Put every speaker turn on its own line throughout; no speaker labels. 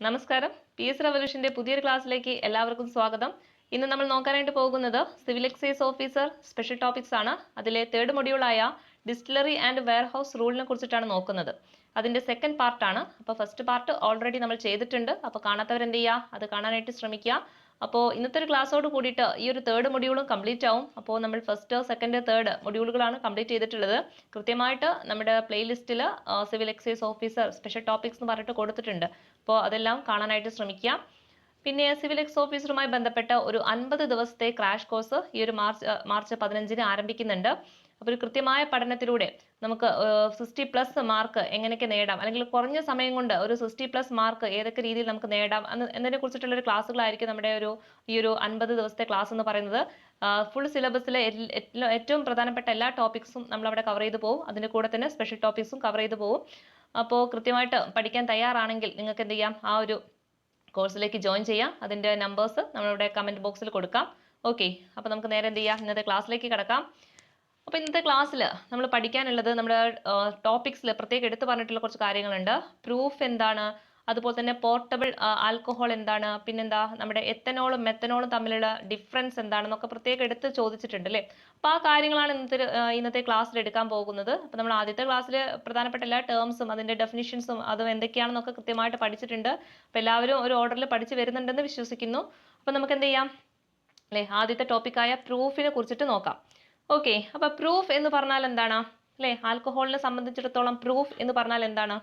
നമസ്കാരം. PS റവല്യൂഷന്റെ പുതിയൊരു ക്ലാസ്സിലേക്ക് എല്ലാവർക്കും സ്വാഗതം. ഇന്ന് നമ്മൾ നോക്കാനായിട്ട് പോകുന്നത് civil excise officer special topics ആണ്. അതിലെ തേർഡ് മൊഡ്യൂളായ ഡിസ്റ്റിലറി ആൻഡ് വെയർഹൗസ് റൂളിനെ കുറിച്ചിട്ടാണ് നോക്കുന്നത്. അതിന്റെ സെക്കൻഡ് പാർട്ടാണ്. അപ്പോൾ ഫസ്റ്റ് പാർട്ട് ഓൾറെഡി നമ്മൾ ചെയ്തിട്ടുണ്ട്. അപ്പോൾ കാണാത്തവർ എന്ത് ചെയ്യുക, അത് കാണാനായിട്ട് ശ്രമിക്കുക. അപ്പോൾ ഇന്നത്തെ ഒരു ക്ലാസ്സോട് കൂടിയിട്ട് ഈ ഒരു തേർഡ് മൊഡ്യൂളും കംപ്ലീറ്റ് ആവും. അപ്പോൾ നമ്മൾ ഫസ്റ്റ്, സെക്കൻഡ്, തേർഡ് മൊഡ്യൂളുകളാണ് കംപ്ലീറ്റ് ചെയ്തിട്ടുള്ളത്. കൃത്യമായിട്ട് നമ്മുടെ പ്ലേലിസ്റ്റിൽ civil excise officer special topics എന്ന് പറഞ്ഞിട്ട് കൊടുത്തിട്ടുണ്ട്. അപ്പോൾ അതെല്ലാം കാണാനായിട്ട് ശ്രമിക്കുക. പിന്നെ സിവിൽ എക്സ് ഓഫീസറുമായി ബന്ധപ്പെട്ട ഒരു 50 ദിവസത്തെ ക്രാഷ് കോഴ്സ് ഈ ഒരു മാർച്ച് 15-ന് ആരംഭിക്കുന്നുണ്ട്. അപ്പോൾ ഒരു കൃത്യമായ പഠനത്തിലൂടെ നമുക്ക് 60+ മാർക്ക് എങ്ങനെയൊക്കെ നേടാം, അല്ലെങ്കിൽ കുറഞ്ഞ സമയം കൊണ്ട് ഒരു 60+ മാർക്ക് ഏതൊക്കെ രീതിയിൽ നമുക്ക് നേടാം എന്നതിനെ കുറിച്ചിട്ടുള്ള ഒരു ക്ലാസ്സുകളായിരിക്കും നമ്മുടെ ഈ ഒരു 50 ദിവസത്തെ ക്ലാസ് എന്ന് പറയുന്നത്. ഫുൾ സിലബസിലെ ഏറ്റവും പ്രധാനപ്പെട്ട എല്ലാ ടോപ്പിക്സും നമ്മൾ അവിടെ കവർ ചെയ്ത് പോകും. അതിൻ്റെ കൂടെ തന്നെ സ്പെഷ്യൽ ടോപ്പിക്സും കവർ ചെയ്ത് പോകും. അപ്പോൾ കൃത്യമായിട്ട് പഠിക്കാൻ തയ്യാറാണെങ്കിൽ നിങ്ങൾക്ക് എന്ത് ചെയ്യാം, ആ ഒരു കോഴ്സിലേക്ക് ജോയിൻ ചെയ്യാം. അതിൻ്റെ നമ്പേഴ്സ് നമ്മളിവിടെ കമൻറ്റ് ബോക്സിൽ കൊടുക്കാം. ഓക്കെ, അപ്പോൾ നമുക്ക് നേരെ എന്ത് ചെയ്യാം, ഇന്നത്തെ ക്ലാസ്സിലേക്ക് കിടക്കാം. അപ്പോൾ ഇന്നത്തെ ക്ലാസ്സിൽ നമ്മൾ പഠിക്കാനുള്ളത് നമ്മുടെ ടോപ്പിക്സിൽ പ്രത്യേകം എടുത്തു പറഞ്ഞിട്ടുള്ള കുറച്ച് കാര്യങ്ങളുണ്ട്. പ്രൂഫ് എന്താണ്, അതുപോലെ തന്നെ പോർട്ടബിൾ ആൽക്കഹോൾ എന്താണ്, പിന്നെന്താ നമ്മുടെ എത്തനോളും മെത്തനോളും തമ്മിലുള്ള ഡിഫറൻസ് എന്താണെന്നൊക്കെ പ്രത്യേകം എടുത്ത് ചോദിച്ചിട്ടുണ്ട് അല്ലേ. അപ്പോൾ ആ കാര്യങ്ങളാണ് ഇന്നത്തെ ക്ലാസ്സിൽ എടുക്കാൻ പോകുന്നത്. അപ്പോൾ നമ്മൾ ആദ്യത്തെ ക്ലാസ്സിൽ പ്രധാനപ്പെട്ട എല്ലാ ടേംസും അതിൻ്റെ ഡെഫിനിഷൻസും അതും എന്തൊക്കെയാണെന്നൊക്കെ കൃത്യമായിട്ട് പഠിച്ചിട്ടുണ്ട്. അപ്പോൾ എല്ലാവരും ഒരു ഓർഡറിൽ പഠിച്ച് വരുന്നുണ്ടെന്ന് വിശ്വസിക്കുന്നു. അപ്പോൾ നമുക്ക് എന്ത് ചെയ്യാം അല്ലേ, ആദ്യത്തെ ടോപ്പിക്കായ പ്രൂഫിനെ കുറിച്ചിട്ട് നോക്കാം. ഓക്കെ, അപ്പോൾ പ്രൂഫ് എന്ന് പറഞ്ഞാൽ എന്താണ് അല്ലേ, ആൽക്കഹോളിനെ സംബന്ധിച്ചിടത്തോളം പ്രൂഫ് എന്ന് പറഞ്ഞാൽ എന്താണ്?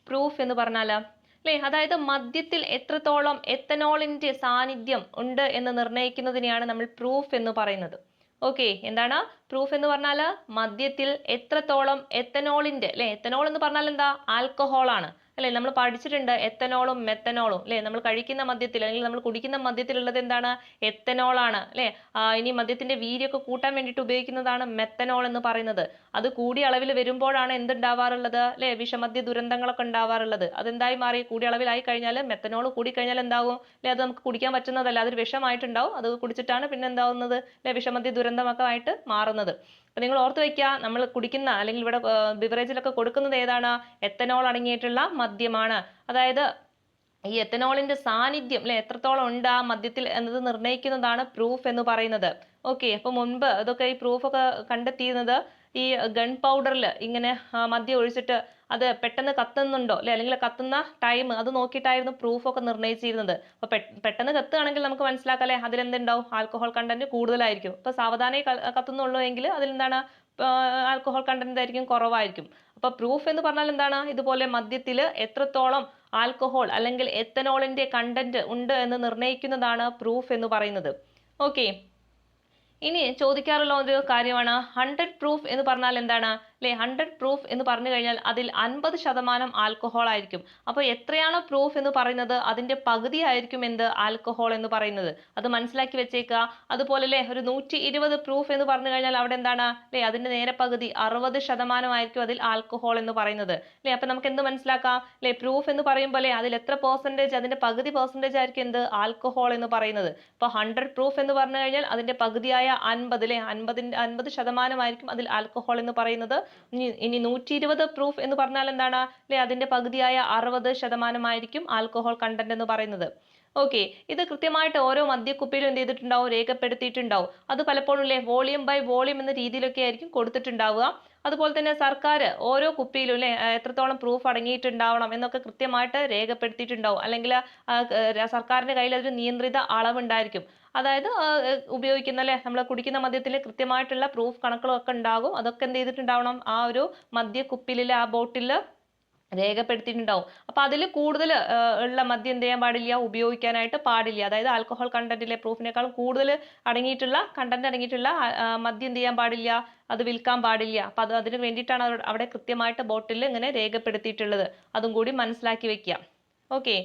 പ്രൂഫ് എന്ന് പറഞ്ഞാൽ അല്ലേ, അതായത് മദ്യത്തിൽ എത്രത്തോളം എത്തനോളിന്റെ സാന്നിധ്യം ഉണ്ട് എന്ന് നിർണ്ണയിക്കുന്നതിനെയാണ് നമ്മൾ പ്രൂഫ് എന്ന് പറയുന്നത്. ഓക്കെ, എന്താണ് പ്രൂഫ് എന്ന് പറഞ്ഞാൽ? മദ്യത്തിൽ എത്രത്തോളം എത്തനോളിന്റെ അല്ലെ, എത്തനോൾ എന്ന് പറഞ്ഞാൽ എന്താ, ആൽക്കഹോൾ ആണ് അല്ലെ. നമ്മൾ പഠിച്ചിട്ടുണ്ട് എത്തനോളും മെത്തനോളും അല്ലെ. നമ്മൾ കഴിക്കുന്ന മദ്യത്തിൽ അല്ലെങ്കിൽ നമ്മൾ കുടിക്കുന്ന മദ്യത്തിലുള്ളത് എന്താണ്, എത്തനോൾ ആണ് അല്ലെ. ഇനി മദ്യത്തിന്റെ വീര്യമൊക്കെ കൂട്ടാൻ വേണ്ടിയിട്ട് ഉപയോഗിക്കുന്നതാണ് മെത്തനോൾ എന്ന് പറയുന്നത്. അത് കൂടിയ അളവിൽ വരുമ്പോഴാണ് എന്തുണ്ടാവാറുള്ളത് അല്ലെ, വിഷമദ്യ ദുരന്തങ്ങളൊക്കെ ഉണ്ടാവാറുള്ളത്. അതെന്തായി മാറി, കൂടിയ അളവിലായി കഴിഞ്ഞാൽ, മെത്തനോൾ കൂടിക്കഴിഞ്ഞാൽ എന്താകും അല്ലെ, അത് നമുക്ക് കുടിക്കാൻ പറ്റുന്നതല്ല, അതൊരു വിഷമായിട്ടുണ്ടാവും. അത് കുടിച്ചിട്ടാണ് പിന്നെ എന്താവുന്നത് അല്ലെ, വിഷമദ്യ ദുരന്തമൊക്കെ ആയിട്ട് മാറുന്നത്. അപ്പൊ നിങ്ങൾ ഓർത്ത് വെക്കുക, നമ്മൾ കുടിക്കുന്ന അല്ലെങ്കിൽ ഇവിടെ ബിവറേജിലൊക്കെ കൊടുക്കുന്നത് ഏതാണ്, എത്തനോൾ അടങ്ങിയിട്ടുള്ള മദ്യമാണ്. അതായത് ഈ എത്തനോളിന്റെ സാന്നിധ്യം അല്ലെ എത്രത്തോളം ഉണ്ട് ആ മദ്യത്തിൽ എന്നത് നിർണ്ണയിക്കുന്നതാണ് പ്രൂഫ് എന്ന് പറയുന്നത്. ഓക്കെ, അപ്പൊ മുൻപ് ഇതൊക്കെ ഈ പ്രൂഫൊക്കെ കണ്ടെത്തിയിരുന്നത് ഈ ഗൺ പൗഡറിൽ ഇങ്ങനെ മദ്യം ഒഴിച്ചിട്ട് അത് പെട്ടെന്ന് കത്തുന്നുണ്ടോ അല്ലെ, അല്ലെങ്കിൽ കത്തുന്ന ടൈം അത് നോക്കിയിട്ടായിരുന്നു പ്രൂഫൊക്കെ നിർണ്ണയിച്ചിരുന്നത്. അപ്പൊ പെട്ടെന്ന് കത്തുകയാണെങ്കിൽ നമുക്ക് മനസ്സിലാക്കാം അല്ലെ, അതിലെന്തുണ്ടാവും, ആൽക്കഹോൾ കണ്ടന്റ് കൂടുതലായിരിക്കും. ഇപ്പൊ സാവധാനേ കത്തുന്നുള്ളൂ എങ്കിൽ അതിലെന്താണ്, ആൽക്കഹോൾ കണ്ടന്റ് ആയിരിക്കും കുറവായിരിക്കും. അപ്പൊ പ്രൂഫ് എന്ന് പറഞ്ഞാൽ എന്താണ്, ഇതുപോലെ മദ്യത്തിൽ എത്രത്തോളം ആൽക്കഹോൾ അല്ലെങ്കിൽ എത്തനോളിന്റെ കണ്ടന്റ് ഉണ്ട് എന്ന് നിർണ്ണയിക്കുന്നതാണ് പ്രൂഫ് എന്ന് പറയുന്നത്. ഓക്കെ, ഇനി ചോദിക്കാറുള്ള ഒരു കാര്യമാണ് 100 പ്രൂഫ് എന്ന് പറഞ്ഞാൽ എന്താണ് അല്ലെ. 100 പ്രൂഫ് എന്ന് പറഞ്ഞു കഴിഞ്ഞാൽ അതിൽ 50% ആൽക്കഹോൾ ആയിരിക്കും. അപ്പോൾ എത്രയാണോ പ്രൂഫ് എന്ന് പറയുന്നത് അതിന്റെ പകുതി ആയിരിക്കും എന്ത്, ആൽക്കഹോൾ എന്ന് പറയുന്നത്. അത് മനസ്സിലാക്കി വെച്ചേക്കുക. അതുപോലെ അല്ലെ, ഒരു 120 പ്രൂഫ് എന്ന് പറഞ്ഞു കഴിഞ്ഞാൽ അവിടെ എന്താണ് അല്ലെ, അതിന്റെ നേരെ പകുതി 60% ആയിരിക്കും അതിൽ ആൽക്കഹോൾ എന്ന് പറയുന്നത് അല്ലെ. അപ്പൊ നമുക്ക് എന്ത് മനസ്സിലാക്കാം അല്ലെ, പ്രൂഫ് എന്ന് പറയുമ്പോൾ അല്ലെ അതിൽ എത്ര പെർസെന്റേജ്, അതിന്റെ പകുതി പെർസെന്റേജ് ആയിരിക്കും എന്ത്, ആൽക്കഹോൾ എന്ന് പറയുന്നത്. ഇപ്പൊ 100 പ്രൂഫ് എന്ന് പറഞ്ഞു കഴിഞ്ഞാൽ അതിന്റെ പകുതിയായ 50 അല്ലെ, 50% ആയിരിക്കും അതിൽ ആൽക്കഹോൾ എന്ന് പറയുന്നത്. ഇനി 120 പ്രൂഫ് എന്ന് പറഞ്ഞാൽ എന്താണ് അല്ലെ, അതിന്റെ പകുതിയായ 60% ആയിരിക്കും ആൽക്കഹോൾ കണ്ടന്റ് എന്ന് പറയുന്നത്. ഓക്കെ, ഇത് കൃത്യമായിട്ട് ഓരോ മദ്യക്കുപ്പിയിലും എന്ത് ചെയ്തിട്ടുണ്ടാവും, രേഖപ്പെടുത്തിയിട്ടുണ്ടാവും. അത് പലപ്പോഴും അല്ലെ വോളിയം ബൈ വോളിയം എന്ന രീതിയിലൊക്കെ ആയിരിക്കും കൊടുത്തിട്ടുണ്ടാവുക. അതുപോലെ തന്നെ സർക്കാർ ഓരോ കുപ്പിയിലും അല്ലെ എത്രത്തോളം പ്രൂഫ് അടങ്ങിയിട്ടുണ്ടാവണം എന്നൊക്കെ കൃത്യമായിട്ട് രേഖപ്പെടുത്തിയിട്ടുണ്ടാവും. അല്ലെങ്കിൽ സർക്കാരിന്റെ കയ്യിൽ അതൊരു നിയന്ത്രിത അളവുണ്ടായിരിക്കും. അതായത് ഉപയോഗിക്കുന്ന അല്ലെ, നമ്മൾ കുടിക്കുന്ന മദ്യത്തിൽ കൃത്യമായിട്ടുള്ള പ്രൂഫ് കണക്കുകളും ഒക്കെ ഉണ്ടാകും. അതൊക്കെ എന്ത് ചെയ്തിട്ടുണ്ടാവണം, ആ ഒരു മദ്യക്കുപ്പിയിലെ ആ ബോട്ടിൽ രേഖപ്പെടുത്തിയിട്ടുണ്ടാവും. അപ്പൊ അതിൽ കൂടുതൽ ഉള്ള മദ്യം എന്ത് ചെയ്യാൻ പാടില്ല, ഉപയോഗിക്കാനായിട്ട് പാടില്ല. അതായത് ആൽക്കഹോൾ കണ്ടന്റിലെ പ്രൂഫിനേക്കാളും കൂടുതൽ കണ്ടന്റ് അടങ്ങിയിട്ടുള്ള മദ്യം എന്ത് ചെയ്യാൻ പാടില്ല, അത് വിൽക്കാൻ പാടില്ല. അപ്പൊ അതിന് വേണ്ടിയിട്ടാണ് അവിടെ കൃത്യമായിട്ട് ബോട്ടിൽ ഇങ്ങനെ രേഖപ്പെടുത്തിയിട്ടുള്ളത്. അതും കൂടി മനസ്സിലാക്കി വെക്കുക. ഓക്കെ,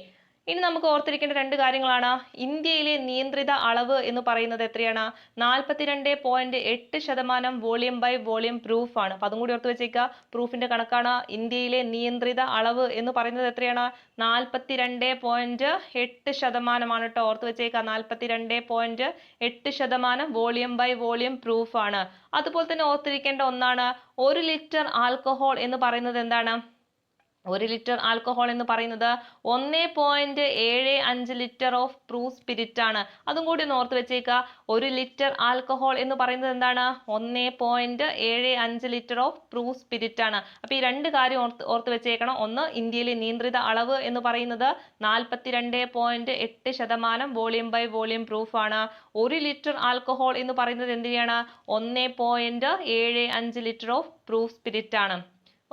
ഇനി നമുക്ക് ഓർത്തിരിക്കേണ്ട രണ്ട് കാര്യങ്ങളാണ്. ഇന്ത്യയിലെ നിയന്ത്രിത അളവ് എന്ന് പറയുന്നത് എത്രയാണ്, 42.8% വോളിയം ബൈ വോളിയം പ്രൂഫ് ആണ്. അപ്പൊ അതും കൂടി ഓർത്ത് വെച്ചേക്കുക, പ്രൂഫിന്റെ കണക്കാണ്. ഇന്ത്യയിലെ നിയന്ത്രിത അളവ് എന്ന് പറയുന്നത് എത്രയാണ്, 42.8% ആണ് കേട്ടോ. ഓർത്ത് വെച്ചേക്കുക, 42.8% വോളിയം ബൈ വോളിയം പ്രൂഫ് ആണ്. അതുപോലെ തന്നെ ഓർത്തിരിക്കേണ്ട ഒന്നാണ്, 1 ലിറ്റർ ആൽക്കഹോൾ എന്ന് പറയുന്നത് എന്താണ്, 1 ലിറ്റർ ആൽക്കഹോൾ എന്ന് പറയുന്നത് 1.75 ലിറ്റർ ഓഫ് പ്രൂഫ് സ്പിരിറ്റ് ആണ്. അതും കൂടി ഒന്ന് ഓർത്ത് വെച്ചേക്കുക. 1 ലിറ്റർ ആൽക്കഹോൾ എന്ന് പറയുന്നത് എന്താണ്? 1.75 ലിറ്റർ ഓഫ് പ്രൂഫ് സ്പിരിറ്റ് ആണ്. അപ്പൊ ഈ രണ്ട് കാര്യം ഓർത്ത് വെച്ചേക്കണം. ഒന്ന്, ഇന്ത്യയിലെ നിയന്ത്രിത അളവ് എന്ന് പറയുന്നത് 42.8% വോളിയം ബൈ വോളിയം പ്രൂഫ് ആണ്. 1 ലിറ്റർ ആൽക്കഹോൾ എന്ന് പറയുന്നത് എന്തിനാണ്? 1.75 ലിറ്റർ ഓഫ് പ്രൂഫ് സ്പിരിറ്റ് ആണ്.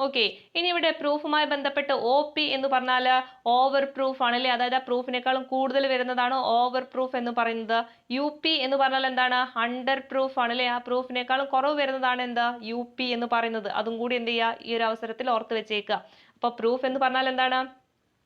ഓക്കെ, ഇനി ഇവിടെ പ്രൂഫുമായി ബന്ധപ്പെട്ട് OP എന്ന് പറഞ്ഞാൽ ഓവർ പ്രൂഫ് ആണല്ലേ, അതായത് ആ പ്രൂഫിനേക്കാളും കൂടുതൽ വരുന്നതാണ് ഓവർ പ്രൂഫ് എന്ന് പറയുന്നത്. UP എന്ന് പറഞ്ഞാൽ എന്താണ്? അണ്ടർ പ്രൂഫ് ആണല്ലേ, ആ പ്രൂഫിനേക്കാളും കുറവ് വരുന്നതാണ് എന്താ? UP എന്ന് പറയുന്നത്. അതും കൂടി എന്ത് ചെയ്യുക, ഈ ഒരു അവസരത്തിൽ ഓർത്ത് വെച്ചേക്കുക. അപ്പൊ പ്രൂഫ് എന്ന് പറഞ്ഞാൽ എന്താണ്?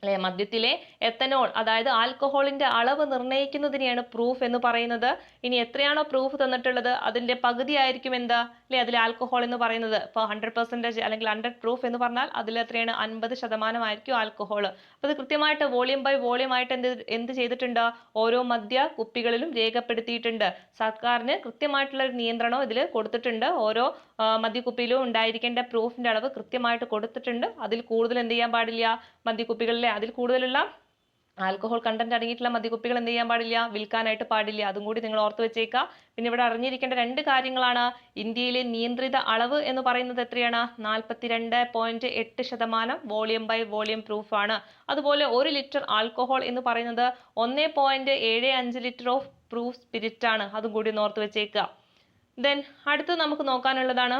അല്ലെ, മദ്യത്തിലെ എത്തനോൾ അതായത് ആൽക്കഹോളിന്റെ അളവ് നിർണ്ണയിക്കുന്നതിനെയാണ് പ്രൂഫ് എന്ന് പറയുന്നത്. ഇനി എത്രയാണോ പ്രൂഫ് തന്നിട്ടുള്ളത് അതിന്റെ പകുതി ആയിരിക്കും എന്താ, അല്ലെ, അതിൽ ആൽക്കഹോൾ എന്ന് പറയുന്നത്. ഇപ്പൊ 100% അല്ലെങ്കിൽ 100 പ്രൂഫ് എന്ന് പറഞ്ഞാൽ അതിൽ എത്രയാണ്? 50% ആയിരിക്കും ആൽക്കഹോൾ. അപ്പൊ ഇത് കൃത്യമായിട്ട് വോളിയം ബൈ വോളിയം ആയിട്ട് എന്ത് ചെയ്തിട്ടുണ്ട്? ഓരോ മദ്യ കുപ്പികളിലും രേഖപ്പെടുത്തിയിട്ടുണ്ട്. സർക്കാരിന് കൃത്യമായിട്ടുള്ള ഒരു നിയന്ത്രണം ഇതിൽ കൊടുത്തിട്ടുണ്ട്. ഓരോ മദ്യക്കുപ്പിയിലും ഉണ്ടായിരിക്കേണ്ട പ്രൂഫിന്റെ അളവ് കൃത്യമായിട്ട് കൊടുത്തിട്ടുണ്ട്. അതിൽ കൂടുതൽ എന്ത് ചെയ്യാൻ പാടില്ല? മദ്യക്കുപ്പികളിലെ അതിൽ കൂടുതലുള്ള ആൽക്കഹോൾ കണ്ടന്റ് അടങ്ങിയിട്ടുള്ള മദ്യക്കുപ്പികൾ എന്ത് ചെയ്യാൻ പാടില്ല? വിൽക്കാനായിട്ട് പാടില്ല. അതും കൂടി നിങ്ങൾ ഓർത്ത് വെച്ചേക്കുക. പിന്നെ ഇവിടെ അറിഞ്ഞിരിക്കേണ്ട രണ്ട് കാര്യങ്ങളാണ്. ഇന്ത്യയിലെ നിയന്ത്രിത അളവ് എന്ന് പറയുന്നത് എത്രയാണ്? 42.8% വോളിയം ബൈ വോളിയം പ്രൂഫ് ആണ്. അതുപോലെ 1 ലിറ്റർ ആൽക്കഹോൾ എന്ന് പറയുന്നത് 1.75 ലിറ്റർ ഓഫ് പ്രൂഫ് സ്പിരിറ്റ് ആണ്. അതും കൂടി ഒന്ന് ഓർത്ത് വെച്ചേക്കുക. ദെൻ അടുത്ത് നമുക്ക് നോക്കാനുള്ളതാണ്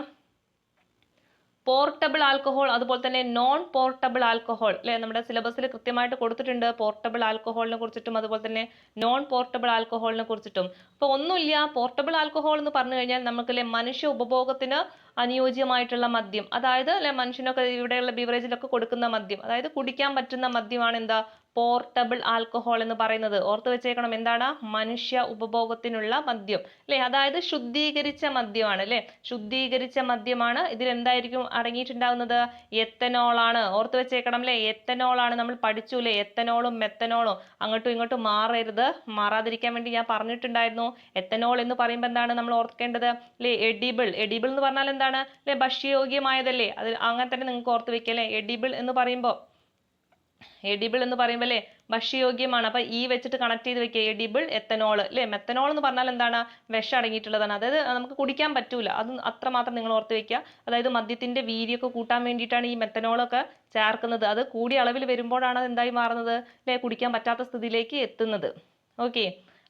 പോർട്ടബിൾ ആൽക്കഹോൾ, അതുപോലെ തന്നെ നോൺ പോർട്ടബിൾ ആൽക്കഹോൾ. അല്ലെ, നമ്മുടെ സിലബസിൽ കൃത്യമായിട്ട് കൊടുത്തിട്ടുണ്ട് പോർട്ടബിൾ ആൽക്കഹോളിനെ കുറിച്ചിട്ടും അതുപോലെ തന്നെ നോൺ പോർട്ടബിൾ ആൽക്കഹോളിനെ കുറിച്ചിട്ടും. അപ്പൊ ഒന്നുമില്ല, പോർട്ടബിൾ ആൽക്കഹോൾ എന്ന് പറഞ്ഞു കഴിഞ്ഞാൽ നമുക്കല്ലേ മനുഷ്യ ഉപഭോഗത്തിന് അനുയോജ്യമായിട്ടുള്ള മദ്യം, അതായത് അല്ലെ മനുഷ്യനൊക്കെ ഇവിടെയുള്ള ബിവറേജിലൊക്കെ കൊടുക്കുന്ന മദ്യം, അതായത് കുടിക്കാൻ പറ്റുന്ന മദ്യമാണ് എന്താ? പോർട്ടബിൾ ആൽക്കഹോൾ എന്ന് പറയുന്നത്. ഓർത്ത് വെച്ചേക്കണം, എന്താണ്? മനുഷ്യ ഉപഭോഗത്തിനുള്ള മദ്യം, അല്ലെ, അതായത് ശുദ്ധീകരിച്ച മദ്യമാണ്. അല്ലെ, ശുദ്ധീകരിച്ച മദ്യമാണ്. ഇതിൽ എന്തായിരിക്കും അടങ്ങിയിട്ടുണ്ടാവുന്നത്? എത്തനോൾ ആണ്. ഓർത്ത് വെച്ചേക്കണം, അല്ലെ, എത്തനോൾ ആണ്. നമ്മൾ പഠിച്ചു അല്ലെ, എത്തനോളും മെത്തനോളും അങ്ങോട്ടും ഇങ്ങോട്ടും മാറരുത്. മാറാതിരിക്കാൻ വേണ്ടി ഞാൻ പറഞ്ഞിട്ടുണ്ടായിരുന്നു. എത്തനോൾ എന്ന് പറയുമ്പോൾ എന്താണ് നമ്മൾ ഓർക്കേണ്ടത്? അല്ലെ, എഡിബിൾ. എഡിബിൾ എന്ന് പറഞ്ഞാൽ എന്താണ്? അല്ലെ, ഭക്ഷ്യയോഗ്യമായതല്ലേ. അത് അങ്ങനെ തന്നെ നിങ്ങൾക്ക് ഓർത്ത് വെക്കുക. അല്ലെ, എഡിബിൾ എന്ന് പറയുമ്പോൾ അല്ലെ ഭക്ഷ്യയോഗ്യമാണ്. അപ്പൊ ഈ വെച്ചിട്ട് കണക്ട് ചെയ്ത് വെക്കുക. Edible, ethanol. അല്ലെ, മെത്തനോൾ എന്ന് പറഞ്ഞാൽ എന്താണ്? വിഷം അടങ്ങിയിട്ടുള്ളതാണ്. അതായത് നമുക്ക് കുടിക്കാൻ പറ്റൂല. അത് അത്രമാത്രം നിങ്ങൾ ഓർത്ത് വെക്കുക. അതായത് മദ്യത്തിന്റെ വീര്യമൊക്കെ കൂട്ടാൻ വേണ്ടിയിട്ടാണ് ഈ മെത്തനോളൊക്കെ ചേർക്കുന്നത്. അത് കൂടിയ അളവിൽ വരുമ്പോഴാണ് അത് എന്തായി മാറുന്നത്? അല്ലെ, കുടിക്കാൻ പറ്റാത്ത സ്ഥിതിയിലേക്ക് എത്തുന്നത്. ഓക്കെ,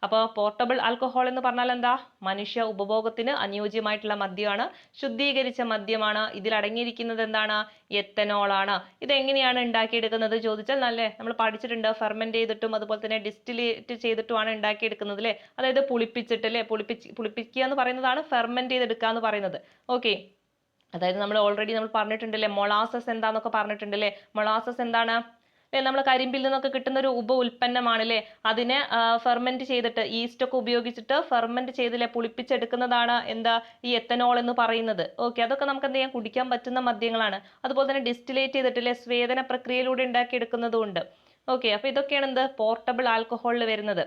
അപ്പോൾ പോർട്ടബിൾ ആൽക്കഹോൾ എന്ന് പറഞ്ഞാൽ എന്താ? മനുഷ്യ ഉപഭോഗത്തിന് അനുയോജ്യമായിട്ടുള്ള മദ്യമാണ്, ശുദ്ധീകരിച്ച മദ്യമാണ്. ഇതിൽ അടങ്ങിയിരിക്കുന്നത് എന്താണ്? എത്തനോൾ ആണ്. ഇത് എങ്ങനെയാണ് ഉണ്ടാക്കിയെടുക്കുന്നത് ചോദിച്ചാൽ നല്ല നമ്മൾ പഠിച്ചിട്ടുണ്ട്. ഫെർമെന്റ് ചെയ്തിട്ടും അതുപോലെ തന്നെ ഡിസ്റ്റിലേറ്റ് ചെയ്തിട്ടുമാണ് ഉണ്ടാക്കിയെടുക്കുന്നത്. അല്ലെ, അതായത് പുളിപ്പിച്ചിട്ട്, അല്ലെ, പുളിപ്പിക്കുക എന്ന് പറയുന്നതാണ് ഫെർമെന്റ് ചെയ്തെടുക്കുക എന്ന് പറയുന്നത്. ഓക്കെ, അതായത് നമ്മൾ ഓൾറെഡി നമ്മൾ പറഞ്ഞിട്ടുണ്ടല്ലേ മൊളാസസ് എന്താന്നൊക്കെ പറഞ്ഞിട്ടുണ്ടല്ലേ. മൊളാസസ് എന്താണ്? അല്ലെ, നമ്മൾ കരിമ്പിൽ നിന്നൊക്കെ കിട്ടുന്ന ഒരു ഉപ ഉൽപ്പന്നമാണ്. അല്ലെ, അതിനെ ഫെർമെന്റ് ചെയ്തിട്ട് ഈസ്റ്റ് ഒക്കെ ഉപയോഗിച്ചിട്ട് ഫെർമെന്റ് ചെയ്തില്ലേ പുളിപ്പിച്ചെടുക്കുന്നതാണ് എന്താ? ഈ എത്തനോൾ എന്ന് പറയുന്നത്. ഓക്കെ, അതൊക്കെ നമുക്ക് എന്ത് ചെയ്യാം? കുടിക്കാൻ പറ്റുന്ന മദ്യങ്ങളാണ്. അതുപോലെ തന്നെ ഡിസ്റ്റിലേറ്റ് ചെയ്തിട്ടില്ലേ സ്വേദന പ്രക്രിയയിലൂടെ ഉണ്ടാക്കിയെടുക്കുന്നതും ഉണ്ട്. ഓക്കെ, അപ്പൊ ഇതൊക്കെയാണ് എന്ത്? പോർട്ടബിൾ ആൽക്കഹോളിൽ വരുന്നത്.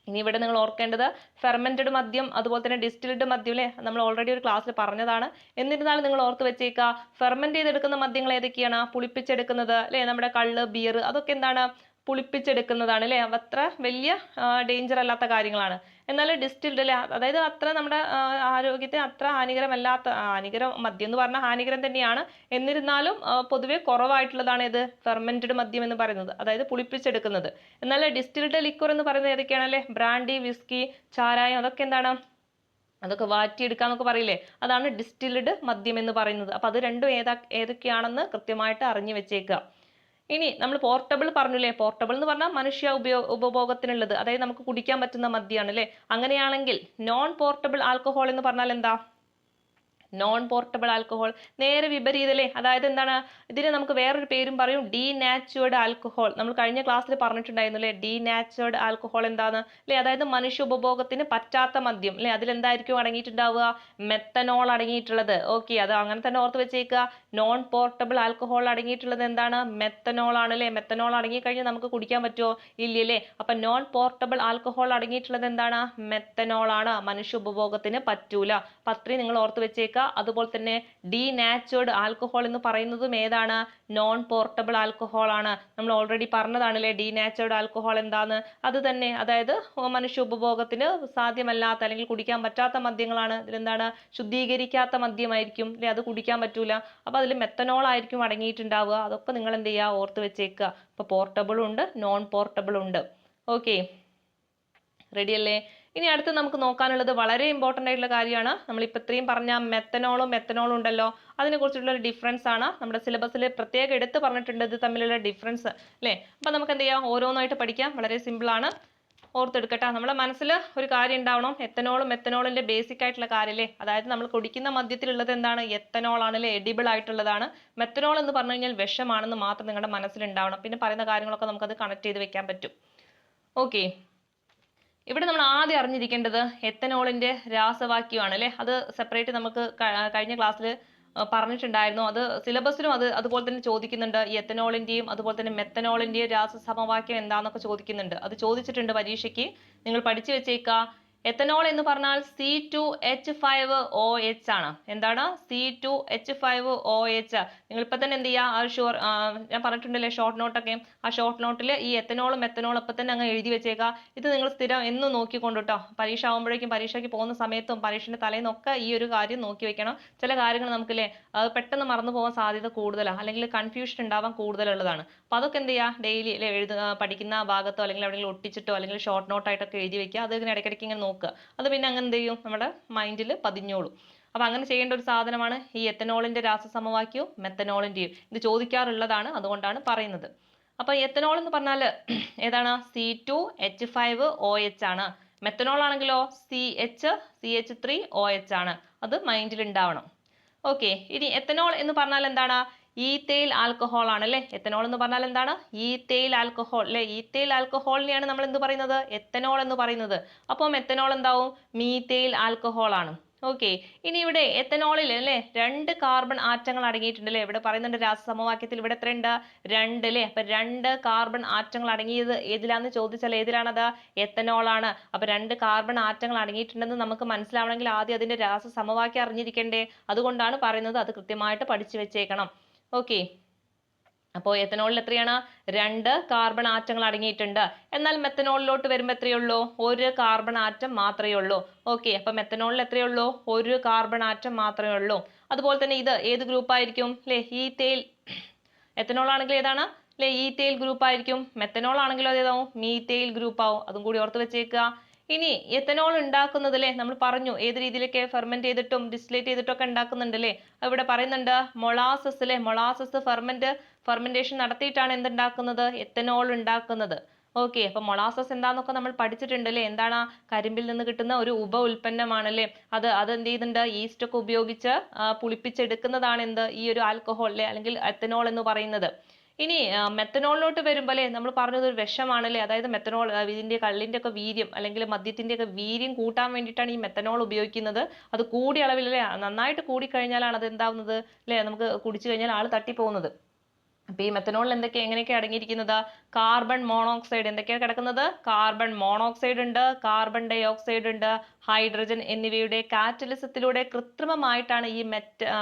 ഇനി ഇവിടെ നിങ്ങൾ ഓർക്കേണ്ടത് ഫെർമെന്റഡ് മദ്യം അതുപോലെ തന്നെ ഡിസ്റ്റിൽഡ് മദ്യം, അല്ലെ, നമ്മൾ ഓൾറെഡി ഒരു ക്ലാസ്സിൽ പറഞ്ഞതാണ്. എന്നിരുന്നാലും നിങ്ങൾ ഓർത്ത് വെച്ചേക്കുക, ഫെർമെന്റ് ചെയ്തെടുക്കുന്ന മദ്യങ്ങൾ ഏതൊക്കെയാണ്? പുളിപ്പിച്ചെടുക്കുന്നത്, അല്ലെ, നമ്മുടെ കള്ള്, ബിയർ, അതൊക്കെ എന്താണ്? പുളിപ്പിച്ചെടുക്കുന്നതാണ്. അല്ലെ, അത്ര വലിയ ഡേഞ്ചർ അല്ലാത്ത കാര്യങ്ങളാണ്. എന്നാൽ ഡിസ്റ്റിൽഡ്, അല്ലെ, അതായത് അത്ര നമ്മുടെ ആരോഗ്യത്തിന് അത്ര ഹാനികരമല്ലാത്ത, മദ്യം എന്ന് പറഞ്ഞാൽ ഹാനികരം തന്നെയാണ്. എന്നിരുന്നാലും പൊതുവെ കുറവായിട്ടുള്ളതാണ് ഇത് ഫെർമെന്റഡ് മദ്യം എന്ന് പറയുന്നത്, അതായത് പുളിപ്പിച്ചെടുക്കുന്നത്. എന്നാൽ ഡിസ്റ്റിൽഡ് ലിക്വർ എന്ന് പറയുന്നത് ഏതൊക്കെയാണ്? അല്ലെ, ബ്രാൻഡി, വിസ്കി, ചാരായം, അതൊക്കെ എന്താണ്? അതൊക്കെ വാറ്റിയെടുക്കാന്നൊക്കെ പറയില്ലേ, അതാണ് ഡിസ്റ്റിൽഡ് മദ്യം എന്ന് പറയുന്നത്. അപ്പൊ അത് രണ്ടും ഏതൊക്കെയാണെന്ന് കൃത്യമായിട്ട് അറിഞ്ഞു വെച്ചേക്കുക. ഇനി നമ്മൾ പോർട്ടബിൾ പറഞ്ഞില്ലേ, പോർട്ടബിൾ എന്ന് പറഞ്ഞാൽ മനുഷ്യ ഉപഭോഗത്തിനുള്ളത്, അതായത് നമുക്ക് കുടിക്കാൻ പറ്റുന്ന മദ്യമാണ്. അല്ലെ, അങ്ങനെയാണെങ്കിൽ നോൺ പോർട്ടബിൾ ആൽക്കഹോൾ എന്ന് പറഞ്ഞാൽ എന്താ? നോൺ പോർട്ടബിൾ ആൽക്കഹോൾ നേരെ വിപരീതല്ലേ. അതായത് എന്താണ്? ഇതിന് നമുക്ക് വേറൊരു പേരും പറയും, ഡീനാച്ചുവേർഡ് ആൽക്കഹോൾ. നമ്മൾ കഴിഞ്ഞ ക്ലാസ്സിൽ പറഞ്ഞിട്ടുണ്ടായിരുന്നു അല്ലെ, ഡീനാച്ചുവേർഡ് ആൽക്കഹോൾ എന്താന്ന്, അല്ലെ, അതായത് മനുഷ്യ ഉപഭോഗത്തിന് പറ്റാത്ത മദ്യം. അല്ലെ, അതിലെന്തായിരിക്കും അടങ്ങിയിട്ടുണ്ടാവുക? മെത്തനോൾ അടങ്ങിയിട്ടുള്ളത്. ഓക്കെ, അത് അങ്ങനെ തന്നെ ഓർത്ത് വെച്ചേക്കുക. നോൺ പോർട്ടബിൾ ആൽക്കഹോൾ അടങ്ങിയിട്ടുള്ളത് എന്താണ്? മെത്തനോൾ ആണ്. അല്ലെ, മെത്തനോൾ അടങ്ങിക്കഴിഞ്ഞാൽ നമുക്ക് കുടിക്കാൻ പറ്റുമോ? ഇല്ലല്ലേ. അപ്പൊ നോൺ പോർട്ടബിൾ ആൽക്കഹോൾ അടങ്ങിയിട്ടുള്ളത് എന്താണ്? മെത്തനോൾ ആണ്. മനുഷ്യ ഉപഭോഗത്തിന് പറ്റൂല. അപ്പൊ അത്രയും നിങ്ങൾ ഓർത്ത് വെച്ചേക്കുക. അതുപോലെ തന്നെ ഡീനാച്ചുറഡ് ആൽക്കഹോൾ എന്ന് പറയുന്നതും ഏതാണ്? നോൺ പോർട്ടബിൾ ആൽക്കഹോൾ ആണ്. നമ്മൾ ഓൾറെഡി പറഞ്ഞതാണല്ലേ ഡീനാച്ചുറഡ് ആൽക്കഹോൾ എന്താന്ന്. അത് തന്നെ, അതായത് മനുഷ്യ ഉപഭോഗത്തിന് സാധ്യമല്ലാത്ത അല്ലെങ്കിൽ കുടിക്കാൻ പറ്റാത്ത മദ്യങ്ങളാണ്. ഇതിലെന്താണ്? ശുദ്ധീകരിക്കാത്ത മദ്യമായിരിക്കും അല്ലെ, അത് കുടിക്കാൻ പറ്റൂല. അപ്പൊ അതിൽ മെത്തനോൾ ആയിരിക്കും അടങ്ങിയിട്ടുണ്ടാവുക. അതൊക്കെ നിങ്ങൾ എന്ത് ചെയ്യുക? ഓർത്ത് വെച്ചേക്കുക. ഇപ്പൊ പോർട്ടബിളും ഉണ്ട്, നോൺ പോർട്ടബിളും ഉണ്ട്. ഓക്കെ, റെഡി അല്ലേ? ഇനി അടുത്ത് നമുക്ക് നോക്കാനുള്ളത് വളരെ ഇമ്പോർട്ടന്റ് ആയിട്ടുള്ള കാര്യമാണ്. നമ്മൾ ഇപ്പൊ ഇത്രയും പറഞ്ഞ മെത്തനോളും ഉണ്ടല്ലോ, അതിനെ കുറിച്ചുള്ള ഒരു ഡിഫറൻസ് ആണ് നമ്മുടെ സിലബസിൽ പ്രത്യേകം എടുത്ത് പറഞ്ഞിട്ടുണ്ട്, ഇത് തമ്മിലുള്ള ഡിഫറൻസ് അല്ലേ. അപ്പൊ നമുക്ക് എന്ത് ചെയ്യാം? ഓരോന്നായിട്ട് പഠിക്കാം. വളരെ സിമ്പിൾ ആണ്, ഓർത്തെടുക്കട്ടെ. നമ്മുടെ മനസ്സിൽ ഒരു കാര്യം ഉണ്ടാവണം, മെത്തനോളിന്റെ ബേസിക് ആയിട്ടുള്ള കാര്യമല്ലേ. അതായത് നമ്മൾ കുടിക്കുന്ന മദ്യത്തിലുള്ളത് എന്താണ്? എത്തനോൾ ആണല്ലേ, എഡിബിൾ ആയിട്ടുള്ളതാണ്. മെത്തനോൾ എന്ന് പറഞ്ഞു കഴിഞ്ഞാൽ വിഷമാണെന്ന് മാത്രം നിങ്ങളുടെ മനസ്സിൽ ഉണ്ടാവണം. പിന്നെ പറയുന്ന കാര്യങ്ങളൊക്കെ നമുക്കത് കണക്ട് ചെയ്ത് വെക്കാൻ പറ്റും. ഓക്കെ, ഇവിടെ നമ്മൾ ആദ്യം അറിഞ്ഞിരിക്കേണ്ടത് എത്തനോളിന്റെ രാസവാക്യമാണ് അല്ലെ. അത് സെപ്പറേറ്റ് നമുക്ക് കഴിഞ്ഞ ക്ലാസ്സിൽ പറഞ്ഞിട്ടുണ്ടായിരുന്നു. അത് സിലബസിലും അതുപോലെ തന്നെ ചോദിക്കുന്നുണ്ട്. ഈ എത്തനോളിന്റെയും അതുപോലെ തന്നെ മെത്തനോളിന്റെയും രാസസമവാക്യം എന്താണെന്നൊക്കെ ചോദിക്കുന്നുണ്ട്. അത് ചോദിച്ചിട്ടുണ്ട് പരീക്ഷയ്ക്ക്, നിങ്ങൾ പഠിച്ചു വെച്ചേക്കുക. എത്തനോൾ എന്ന് പറഞ്ഞാൽ C2H5OH ആണ്. എന്താണ്? C2H5OH. നിങ്ങൾ ഇപ്പൊ തന്നെ എന്ത് ചെയ്യുക? ഞാൻ പറഞ്ഞിട്ടുണ്ടല്ലേ ഷോർട്ട് നോട്ടൊക്കെ, ആ ഷോർട്ട് നോട്ടിൽ ഈ എത്തനോളും മെത്തനോളും ഇപ്പൊ തന്നെ അങ്ങ് എഴുതി വെച്ചേക്കുക. ഇത് നിങ്ങൾ സ്ഥിരം എന്നും നോക്കിക്കൊണ്ടു കേട്ടോ. പരീക്ഷ ആകുമ്പോഴേക്കും, പരീക്ഷയ്ക്ക് പോകുന്ന സമയത്തും പരീക്ഷയുടെ തലേന്നൊക്കെ ഈ ഒരു കാര്യം നോക്കി വെക്കണം. ചില കാര്യങ്ങൾ നമുക്കില്ലേ അത് പെട്ടെന്ന് മറന്നു പോകാൻ സാധ്യത കൂടുതലാണ്, അല്ലെങ്കിൽ കൺഫ്യൂഷൻ ഉണ്ടാവാൻ കൂടുതലുള്ളതാണ്. അപ്പൊ അതൊക്കെ എന്ത് ചെയ്യുക? ഡെയിലി അല്ലെ പഠിക്കുന്ന ഭാഗത്തോ അല്ലെങ്കിൽ എവിടെയെങ്കിലും ഒട്ടിച്ചിട്ടോ അല്ലെങ്കിൽ ഷോർട്ട് നോട്ടായിട്ടൊക്കെ എഴുതി വെക്കുക. അത് ഇങ്ങനെ ഇടയ്ക്കിടയ്ക്ക് ഇങ്ങനെ നോക്കുക. അത് പിന്നെ അങ്ങനെ എന്ത് ചെയ്യും? നമ്മുടെ മൈൻഡിൽ പതിഞ്ഞോളും. അപ്പൊ അങ്ങനെ ചെയ്യേണ്ട ഒരു സാധനമാണ് ഈ എത്തനോളിന്റെ രാസസമവാക്യവും മെത്തനോളിന്റെയും. ഇത് ചോദിക്കാറുള്ളതാണ്, അതുകൊണ്ടാണ് പറയുന്നത്. അപ്പൊ എത്തനോൾ എന്ന് പറഞ്ഞാൽ ഏതാണ്? C2H5OH ആണ്. മെത്തനോൾ ആണെങ്കിലോ CH3OH ആണ്. അത് മൈൻഡിൽ ഉണ്ടാവണം. ഓക്കെ, ഇനി എത്തനോൾ എന്ന് പറഞ്ഞാൽ എന്താണ്? ഈത്തൈൽ ആൽക്കഹോൾ ആണ് അല്ലെ. എത്തനോൾ എന്ന് പറഞ്ഞാൽ എന്താണ്? ഈത്തൈൽ ആൽക്കഹോൾ അല്ലെ. ഈത്തൈൽ ആൽക്കഹോളിനെയാണ് നമ്മൾ എന്ത് പറയുന്നത്? എത്തനോൾ എന്ന് പറയുന്നത്. അപ്പം എത്തനോൾ എന്താവും? മീത്തൈൽ ആൽക്കഹോൾ ആണ്. ഓക്കെ, ഇനി ഇവിടെ എത്തനോളിൽ അല്ലെ 2 കാർബൺ ആറ്റങ്ങൾ അടങ്ങിയിട്ടുണ്ട് അല്ലെ. ഇവിടെ പറയുന്നുണ്ട് രാസസമവാക്യത്തിൽ ഇവിടെ എത്രയുണ്ട്? 2 അല്ലെ. അപ്പൊ 2 കാർബൺ ആറ്റങ്ങൾ അടങ്ങിയത് ഏതിലാന്ന് ചോദിച്ചാൽ ഏതിലാണത്? എത്തനോൾ ആണ്. അപ്പൊ 2 കാർബൺ ആറ്റങ്ങൾ അടങ്ങിയിട്ടുണ്ടെന്ന് നമുക്ക് മനസ്സിലാവണമെങ്കിൽ ആദ്യം അതിന്റെ രാസസമവാക്യം അറിഞ്ഞിരിക്കണ്ടേ. അതുകൊണ്ടാണ് പറയുന്നത്, അത് കൃത്യമായിട്ട് പഠിച്ചു വെച്ചേക്കണം. ഓക്കെ, അപ്പോൾ എത്തനോളിൽ എത്രയാണ്? 2 കാർബൺ ആറ്റങ്ങൾ അടങ്ങിയിട്ടുണ്ട്. എന്നാൽ മെത്തനോളിലോട്ട് വരുമ്പോൾ എത്രയുള്ളൂ? 1 കാർബൺ ആറ്റം മാത്രമേ ഉള്ളൂ. ഓക്കെ, അപ്പൊ മെത്തനോളിൽ എത്രയുള്ളൂ? 1 കാർബൺ ആറ്റം മാത്രമേ ഉള്ളൂ. അതുപോലെ തന്നെ ഇത് ഏത് ഗ്രൂപ്പ് ആയിരിക്കും? അല്ലെ, ഈത്തൈൽ. എത്തനോൾ ആണെങ്കിൽ ഏതാണ്? അല്ലെ, ഈത്തൈൽ ഗ്രൂപ്പ് ആയിരിക്കും. മെത്തനോൾ ആണെങ്കിലോ ഏതാവും? മീത്തൈൽ ഗ്രൂപ്പ് ആവും. അതും കൂടി ഓർത്ത് വെച്ചേക്കുക. ഇനി എത്തനോൾ ഉണ്ടാക്കുന്നത് അല്ലെ, നമ്മൾ പറഞ്ഞു ഏത് രീതിയിലൊക്കെ ഫെർമെന്റ് ചെയ്തിട്ടും ഡിസ്റ്റിലേറ്റ് ചെയ്തിട്ടും ഒക്കെ ഉണ്ടാക്കുന്നുണ്ട് അല്ലെ. ഇവിടെ പറയുന്നുണ്ട് മൊളാസസ് അല്ലെ. മൊളാസസ് ഫെർമെന്റേഷൻ നടത്തിയിട്ടാണ് എന്തുണ്ടാക്കുന്നത്? എത്തനോൾ ഉണ്ടാക്കുന്നത്. ഓക്കെ, അപ്പൊ മൊളാസസ് എന്താന്നൊക്കെ നമ്മൾ പഠിച്ചിട്ടുണ്ട് അല്ലെ. എന്താണ്? കരിമ്പിൽ നിന്ന് കിട്ടുന്ന ഒരു ഉപ ഉൽപ്പന്നമാണല്ലേ. അത് എന്ത് ചെയ്യുന്നുണ്ട്? ഈസ്റ്റ് ഒക്കെ ഉപയോഗിച്ച് പുളിപ്പിച്ചെടുക്കുന്നതാണ് എന്ത്? ഈ ഒരു ആൽക്കഹോൾ അല്ലെ, അല്ലെങ്കിൽ എത്തനോൾ എന്ന് പറയുന്നത്. ഇനി മെത്തനോളിലോട്ട് വരുമ്പോൾ അല്ലെ, നമ്മൾ പറഞ്ഞത് ഒരു വിഷമാണല്ലേ. അതായത് മെത്തനോൾ ഇതിന്റെ കള്ളിന്റെ ഒക്കെ വീര്യം അല്ലെങ്കിൽ മദ്യത്തിന്റെ ഒക്കെ വീര്യം കൂട്ടാൻ വേണ്ടിയിട്ടാണ് ഈ മെത്തനോൾ ഉപയോഗിക്കുന്നത്. അത് കൂടിയ അളവിൽ അല്ലെ, നന്നായിട്ട് കൂടിക്കഴിഞ്ഞാലാണ് അത് എന്താവുന്നത് അല്ലെ, നമുക്ക് കുടിച്ചു കഴിഞ്ഞാൽ ആള് തട്ടിപ്പോകുന്നത്. അപ്പൊ ഈ മെത്തനോളിൽ എങ്ങനെയൊക്കെ അടങ്ങിയിരിക്കുന്നത്? Carbon monoxide. എന്തൊക്കെയാണ് കിടക്കുന്നത്? കാർബൺ മോണോക്സൈഡ് ഉണ്ട്, കാർബൺ ഡൈ ഓക്സൈഡ് ഉണ്ട്, ഹൈഡ്രജൻ എന്നിവയുടെ കാറ്റലിസത്തിലൂടെ കൃത്രിമമായിട്ടാണ് ഈ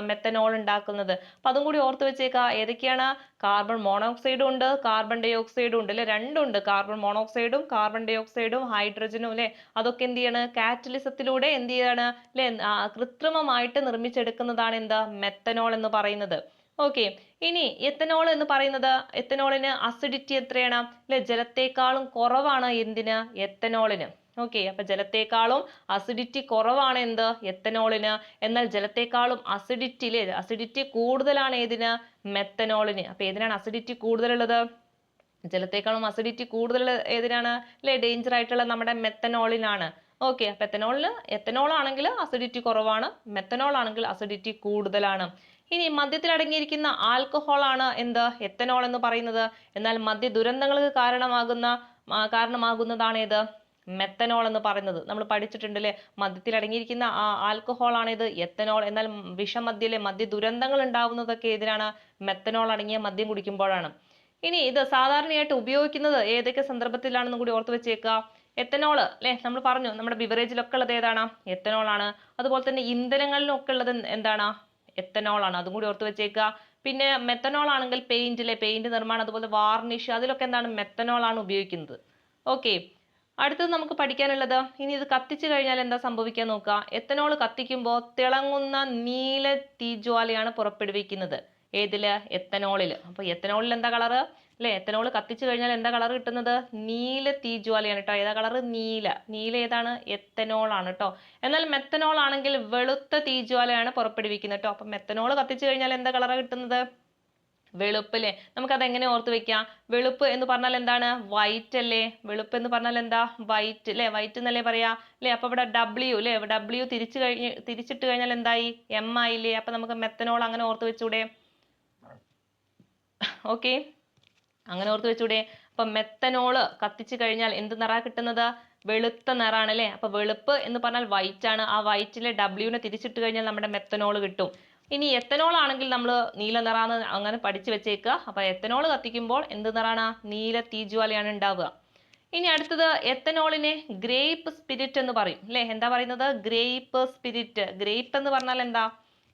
മെത്തനോൾ ഉണ്ടാക്കുന്നത്. അപ്പൊ അതും കൂടി ഓർത്ത് വെച്ചേക്കുക. ഏതൊക്കെയാണ്? കാർബൺ മോണോക്സൈഡും ഉണ്ട്, കാർബൺ ഡൈ ഓക്സൈഡും ഉണ്ട് അല്ലെ. രണ്ടുണ്ട്, കാർബൺ മോണോക്സൈഡും കാർബൺ ഡൈ ഓക്സൈഡും ഹൈഡ്രജനും അല്ലെ. അതൊക്കെ എന്ത് ചെയ്യാണ്? കാറ്റലിസത്തിലൂടെ എന്ത് ചെയ്യാണ് അല്ലെ, കൃത്രിമമായിട്ട് നിർമ്മിച്ചെടുക്കുന്നതാണ് എന്താ? മെത്തനോൾ എന്ന് പറയുന്നത്. ഓക്കെ, ഇനി എത്തനോൾ എന്ന് പറയുന്നത്, എത്തനോളിന് അസിഡിറ്റി എത്രയാണ് അല്ലെ? ജലത്തെക്കാളും കുറവാണ് എന്തിന്? എത്തനോളിന്. ഓക്കെ, അപ്പൊ ജലത്തെക്കാളും അസിഡിറ്റി കുറവാണ് എന്ത്? എത്തനോളിന്. എന്നാൽ ജലത്തെക്കാളും അസിഡിറ്റി കൂടുതലാണ് ഏതിന്? മെത്തനോളിന്. അപ്പൊ ഏതിനാണ് അസിഡിറ്റി കൂടുതലുള്ളത്? ജലത്തെക്കാളും അസിഡിറ്റി കൂടുതൽ ഏതിനാണ് അല്ലെ? ഡേഞ്ചർ ആയിട്ടുള്ള നമ്മുടെ മെത്തനോളിനാണ്. ഓക്കെ, അപ്പൊ എത്തനോൾ ആണെങ്കിൽ അസിഡിറ്റി കുറവാണ്, മെത്തനോൾ ആണെങ്കിൽ അസിഡിറ്റി കൂടുതലാണ്. ഇനി മദ്യത്തിൽ അടങ്ങിയിരിക്കുന്ന ആൽക്കഹോൾ ആണ് എന്ത്? എത്തനോൾ എന്ന് പറയുന്നത്. എന്നാൽ മദ്യ ദുരന്തങ്ങൾക്ക് കാരണമാകുന്നതാണ് ഏത്? മെത്തനോൾ എന്ന് പറയുന്നത്. നമ്മൾ പഠിച്ചിട്ടുണ്ട് അല്ലെ, മദ്യത്തിൽ അടങ്ങിയിരിക്കുന്ന ആൽക്കഹോൾ ആണ് ഇത് എത്തനോൾ. എന്നാൽ മദ്യ ദുരന്തങ്ങൾ ഉണ്ടാവുന്നതൊക്കെ ഏതിനാണ്? മെത്തനോൾ അടങ്ങിയ മദ്യം കുടിക്കുമ്പോഴാണ്. ഇനി ഇത് സാധാരണയായിട്ട് ഉപയോഗിക്കുന്നത് ഏതൊക്കെ സന്ദർഭത്തിലാണെന്ന് കൂടി ഓർത്ത് വെച്ചേക്കുക. എത്തനോൾ അല്ലെ, നമ്മൾ പറഞ്ഞു നമ്മുടെ ബിവറേജിലൊക്കെ ഉള്ളത് ഏതാണ്? എത്തനോൾ ആണ്. അതുപോലെ തന്നെ ഇന്ധനങ്ങളിലൊക്കെ ഉള്ളത് എന്താണ്? എത്തനോൾ ആണ്. അതും കൂടി ഓർത്ത് വെച്ചേക്കുക. പിന്നെ മെത്തനോൾ ആണെങ്കിൽ പെയിന്റ് നിർമ്മാണം, അതുപോലെ വാർണിഷ്, അതിലൊക്കെ എന്താണ്? മെത്തനോൾ ആണ് ഉപയോഗിക്കുന്നത്. ഓക്കെ, അടുത്തത് നമുക്ക് പഠിക്കാനുള്ളത്, ഇനി ഇത് കത്തിച്ചു കഴിഞ്ഞാൽ എന്താ സംഭവിക്കാൻ നോക്കുക. എത്തനോൾ കത്തിക്കുമ്പോൾ തിളങ്ങുന്ന നീല തീജ്വാലയാണ് പുറപ്പെടുവിക്കുന്നത്. ഏതില്? എത്തനോളില്. അപ്പൊ എത്തനോളിൽ എന്താ കളറ്? അല്ലെ, എത്തനോൾ കത്തിച്ചു കഴിഞ്ഞാൽ എന്താ കളർ കിട്ടുന്നത്? നീല തീജ്വാലയാണ് കേട്ടോ. ഏതാ കളറ്? നീല. നീല ഏതാണ്? എത്തനോൾ ആണ് കേട്ടോ. എന്നാൽ മെത്തനോൾ ആണെങ്കിൽ വെളുത്ത തീജ്വാലയാണ് പുറപ്പെടുവിക്കുന്നത് കേട്ടോ. അപ്പൊ മെത്തനോൾ കത്തിച്ചു കഴിഞ്ഞാൽ എന്താ കളറാണ് കിട്ടുന്നത്? വെളുപ്പ് അല്ലേ. നമുക്കത് എങ്ങനെ ഓർത്ത് വെക്കാം? വെളുപ്പ് എന്ന് പറഞ്ഞാൽ എന്താണ്? വൈറ്റ് അല്ലേ. വെളുപ്പ് എന്ന് പറഞ്ഞാൽ എന്താ? വൈറ്റ് അല്ലേ. വൈറ്റ് എന്നല്ലേ പറയാ അല്ലേ. അപ്പൊ ഇവിടെ ഡബ്ല്യു അല്ലേ, ഡബ്ല്യു തിരിച്ചിട്ട് കഴിഞ്ഞാൽ എന്തായി? എം ആയില്ലേ. അപ്പൊ നമുക്ക് മെത്തനോൾ അങ്ങനെ ഓർത്ത് വെച്ചൂടെ? ഓക്കെ, അങ്ങനെ ഓർത്ത് വെച്ചൂടെ? അപ്പൊ മെത്തനോള് കത്തിച്ചു കഴിഞ്ഞാൽ എന്ത് നിറ കിട്ടുന്നത്? വെളുത്ത നിറാണ് അല്ലേ. അപ്പൊ വെളുപ്പ് എന്ന് പറഞ്ഞാൽ വൈറ്റ് ആണ്. ആ വൈറ്റിലെ ഡബ്ല്യുവിനെ തിരിച്ചിട്ട് കഴിഞ്ഞാൽ നമ്മുടെ മെത്തനോൾ കിട്ടും. ഇനി എത്തനോൾ ആണെങ്കിൽ നമ്മൾ നീല നിറാന്ന് അങ്ങനെ പഠിച്ചു വെച്ചേക്കുക. അപ്പൊ എത്തനോൾ കത്തിക്കുമ്പോൾ എന്ത് നിറാണ്? നീല തീജ്വാലയാണ് ഉണ്ടാവുക. ഇനി അടുത്തത്, എത്തനോളിനെ ഗ്രേപ്പ് സ്പിരിറ്റ് എന്ന് പറയും അല്ലെ. എന്താ പറയുന്നത്? Grape spirit. ഗ്രേപ്പ് എന്ന് പറഞ്ഞാൽ എന്താ?